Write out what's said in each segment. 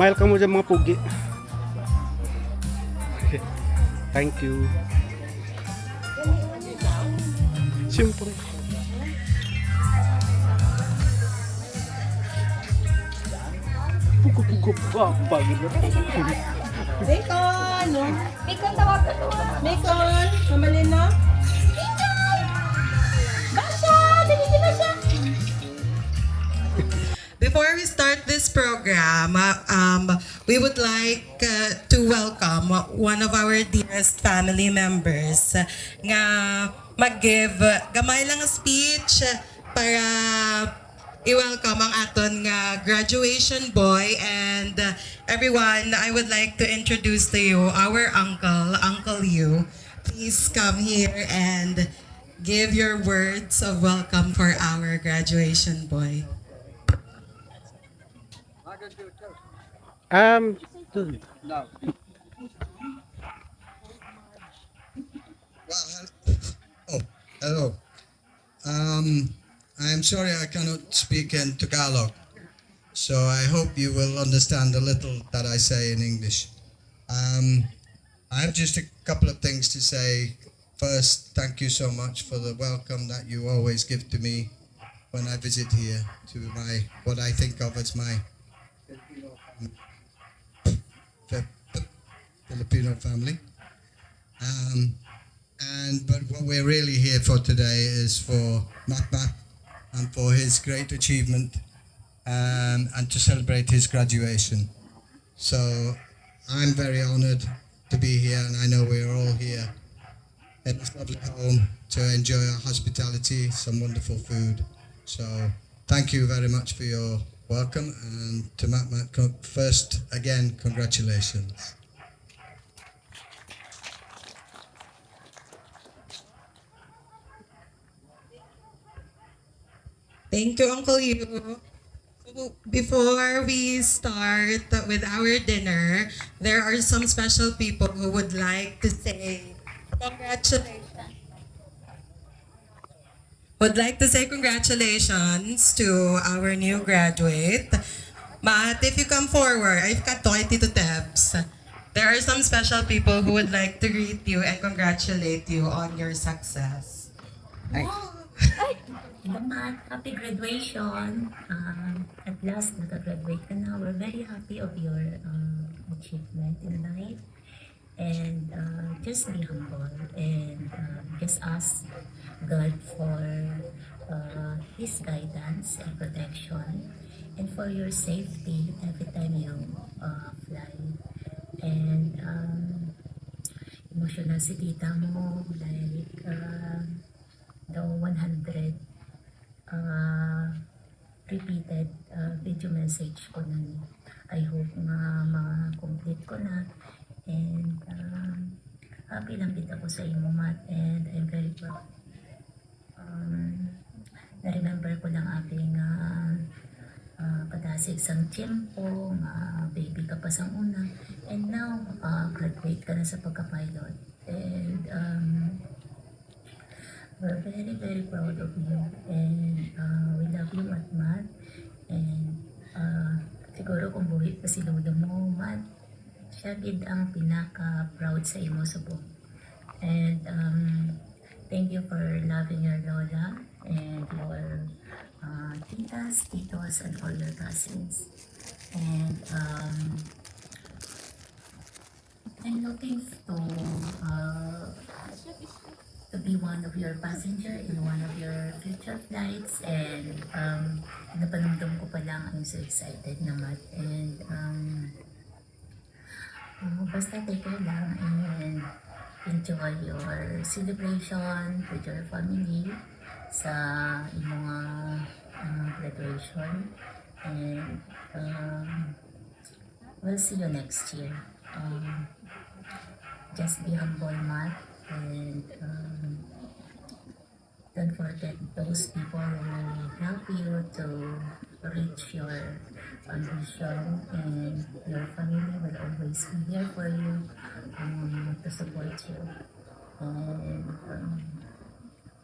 Smile ka mo dyan mga pugi. Thank you. Siyempre. Pugo-pugo pa. Pagod na. Bacon, no? Bacon tawag ka to. Bacon, mamalin na? Basha! Dali di Basha! Before we start this program, we would like to welcome one of our dearest family members nga mag-give gamay lang nga speech para i-welcome ang aton nga graduation boy. And everyone, I would like to introduce to you our uncle, Uncle Yu. Please come here and give your words of welcome for our graduation boy. Well, oh, hello. I'm sorry I cannot speak in Tagalog, so I hope you will understand a little that I say in English. I have just a couple of things to say. First, thank you so much for the welcome that you always give to me when I visit here to my what I think of as my Filipino family. But what we're really here for today is for Matmat and for his great achievement and to celebrate his graduation. So I'm very honored to be here, and I know we're all here in this lovely home to enjoy our hospitality, some wonderful food. So thank you very much for your welcome, and to Matmat, first again, congratulations. Thank you, Uncle Yu. So before we start with our dinner, there are some special people who would like to say congratulations. Would like to say congratulations to our new graduate. But if you come forward, I've got 22 tabs. There are some special people who would like to greet you and congratulate you on your success. Salamat, happy graduation. At last, nag-graduate ka na. We're very happy of your achievement in life. And just be humble and just ask God for His guidance and protection and for your safety every time you fly. And emotional si tita mo, like the 100 repeated video message ko nun. I hope nga ma-complete ko na. And happy lang din ako sa imo, Matt, and I'm very proud. Na-remember ko lang ating kadasig sang tiyempo, baby ka pa sang una, and now graduate ka na sa pagka-pilot. And we're very, very proud of you, and we love you, Matt. And siguro kung buhay pa si Lolo mo, Matt, siya gid ang pinaka-proud sa imo sa buong. And thank you for loving your Lola and your titas, titos, and all your cousins. And I'm looking to be one of your passenger in one of your future flights, and napanumdum ko pa lang, I'm so excited naman. And basta take care lang and enjoy your celebration with your family sa imong graduation. And we'll see you next year. Just be humble, Matt, and don't forget those people who help you to reach your ambition, and your family will always be here for you to support you. And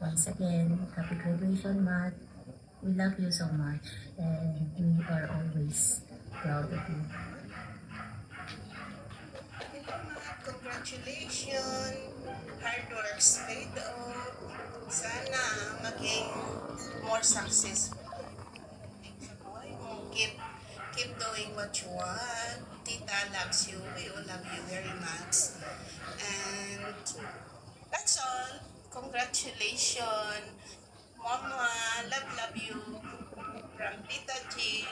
once again, happy graduation, Matt. We love you so much, and we are always proud of you. congratulations. Hard works paid off. Sana maging more successful sa buhay mo. Keep doing what you want. Tita loves you. We all love you very much. And that's all. Congratulations. Mama, love you. From Tita G.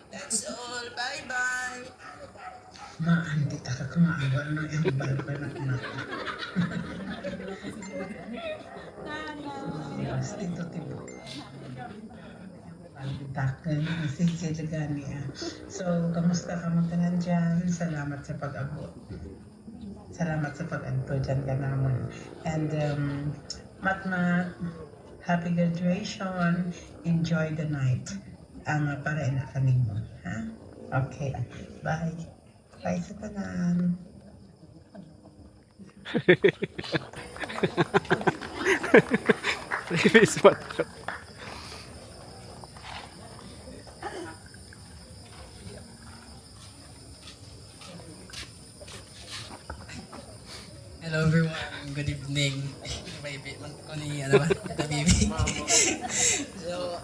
That's all. Bye-bye. Hindi taka kumaawa na yung barbara na anak. Yes, dito tibo. Takan, sisilagan niya. So, kamusta ka mo tanan dyan? Salamat sa pag-abot. Salamat sa pag-adto dyan ka naman. And, Matmat, happy graduation. Enjoy the night. Para inakanin mo. Ha? Okay. Bye. Bye sa tanan. Face mask. Hello everyone, good evening. Baby, ko ni ano ba? Baby. So,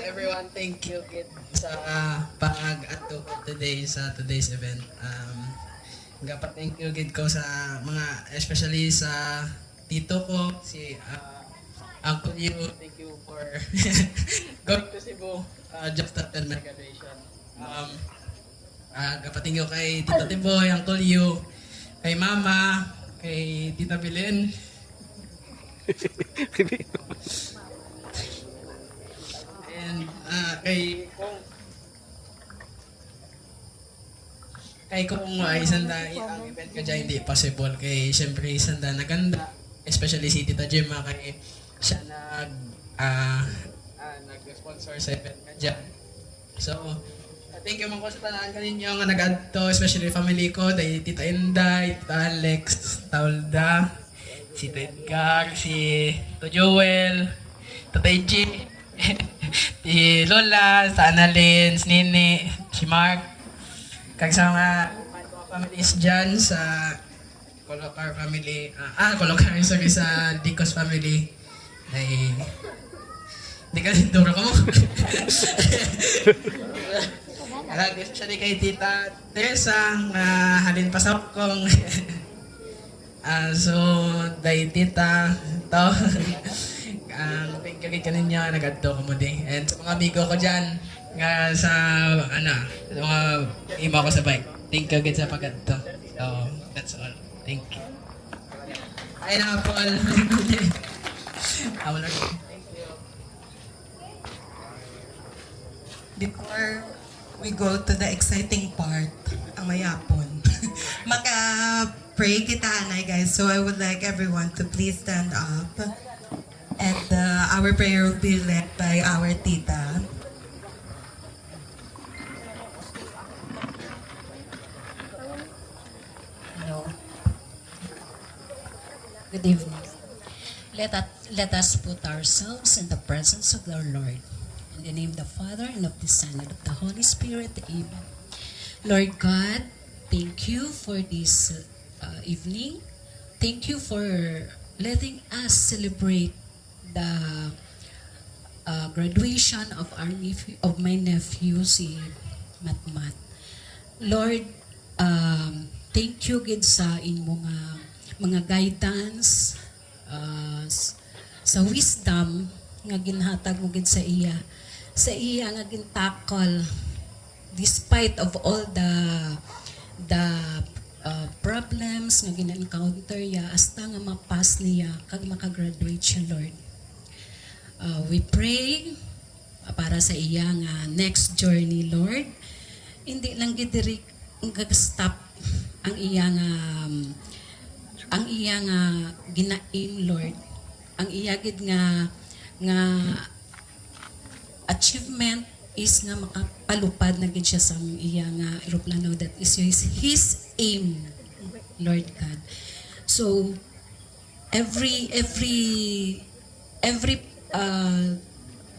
everyone, thank you kid sa pag-ato today sa today's event. Gapat thank you kid ko sa mga especially sa tito ko si Uncle Yu. Thank you for going to Cebu just after my graduation. Gapat thank you kay Tito Tiboy, Uncle Yu, kay Mama, kay Tita Belen. And kay kung isanda ang event ka dyan hindi possible kay siyempre isanda naganda especially si Tita Gemma kay siya nag-sponsor sa event ka dyan. So thank you man ko sa tanan kaninyo nga nag-adto especially family ko dahil Tita Inday, Tita Alex, Taulda, si Tita Edgar, si Tito Joel, Tita G, si Lola, si Annalyn, si Nini, si Mark, kag sa mga families dyan sa Colocar family, Colocar, sorry, sa Dicos family, ay, hindi ka duro ka mo. Especially kay Tita Teresa, halin pa sa kong. So, dahil Tita, to, thank you kay ninyo, nag-adto ko mo din. And sa mga amigo ko dyan, nga sa, sa mga ima ko sa bike. Thank you again sa pag-adto. So, that's all. Thank you. Ay na, Paul. Thank you. Before we go to the exciting part, ang mayapon, maka-pray kita, anay guys. So I would like everyone to please stand up. And our prayer will be led by our tita. Hello. Good evening. Let us put ourselves in the presence of our Lord. In the name of the Father, and of the Son, and of the Holy Spirit. Amen. Lord God, thank you for this evening. Thank you for letting us celebrate the graduation of my nephew, si Matmat. Lord, thank you gid sa inyong mga guidance, sa wisdom nga ginhatag mo gid sa iya nga gintakol despite of all the problems nga gina-encounter ya hasta nga mapas niya kag makagraduate siya, Lord. We pray para sa iya nga next journey, Lord. Hindi lang gid diri gag-stop ang iya nga ginaim, Lord. Ang iya gid nga achievement is nga makapalupad na gid siya sa iya nga eroplano. That is his aim, Lord God. So every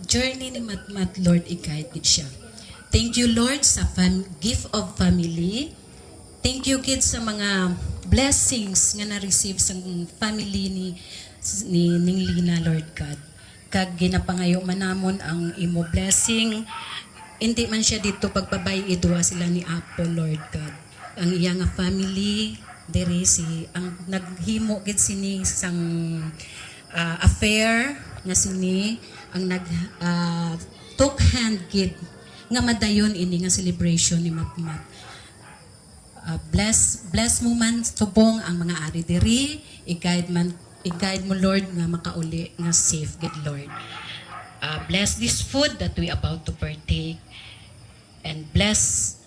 journey ni Matmat, Lord, i-guide gid siya. Thank you, Lord, sa gift of family. thank you kids sa mga blessings nga na-receive sa family ni ning Lina, Lord God. Kag ginapangayo man namon ang imo blessing. Hindi man siya dito pagpabay idwa sila ni Apo, Lord God. Ang iya nga family diri si ang naghimo gid sini sang affair nga sini ang nag took hand gid nga madayon ini nga celebration ni Matmat. Bless mo man tubong ang mga ari diri, i-guide mo Lord nga makauli nga safe gid Lord. Bless this food that we about to partake, and bless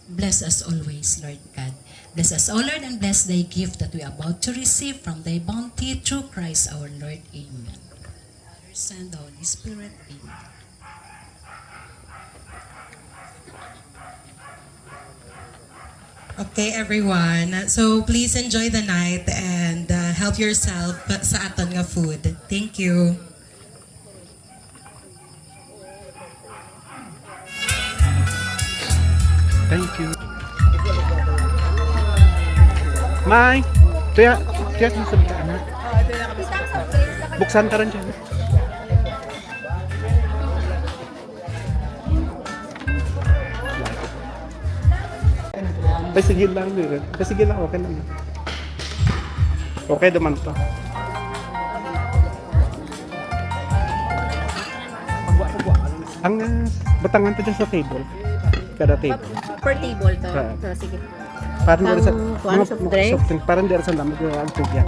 us always, Lord God. Bless us, O Lord, and bless thy gift that we are about to receive from thy bounty through Christ our Lord. Amen. Father, Son, the Holy Spirit. Amen. Okay, everyone. So please enjoy the night and help yourself sa aton nga food. Thank you. Thank you. Mai, tiya sa sabtaan. Buksan ka rin dyan. Sige lang, sige lang, okay lang. Okay naman to. Ang batangan to dyan sa table. Kada table. Per table to. Ah. So, sige. Parang Ang dito sa kuwan, soft drink? parang dito sa lamig ang tugya.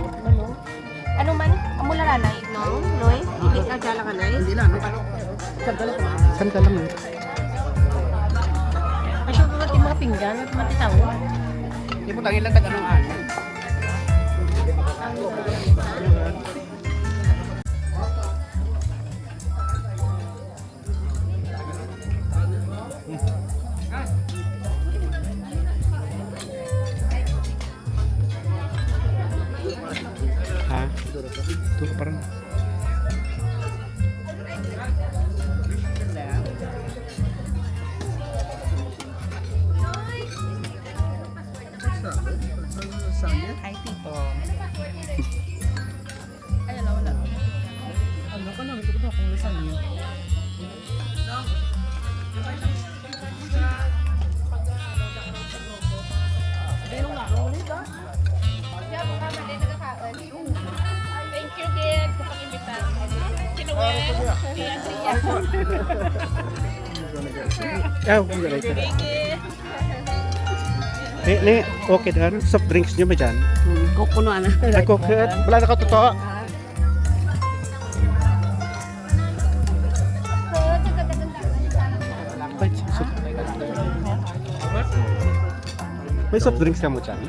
Ano man? Amo la nanay, no? Noy? Hindi ka jala ka nay? Hindi lang. San ka lang eh. Ay, so yung mga pinggan at matitaw. Hindi mo tangin lang taganong ano. Ha? Tuh parang. Hi, people. Ay, wala. Ano ka na? Ito ko ba kung lisan niyo? Thank you, Gid, sa pag-imbita. Kinuwel. Ah, okay right. Okay dan. Soft drinks nyo ba dyan? Kukuno na. Ako, wala na ka totoo. May soft drinks ka mo dyan?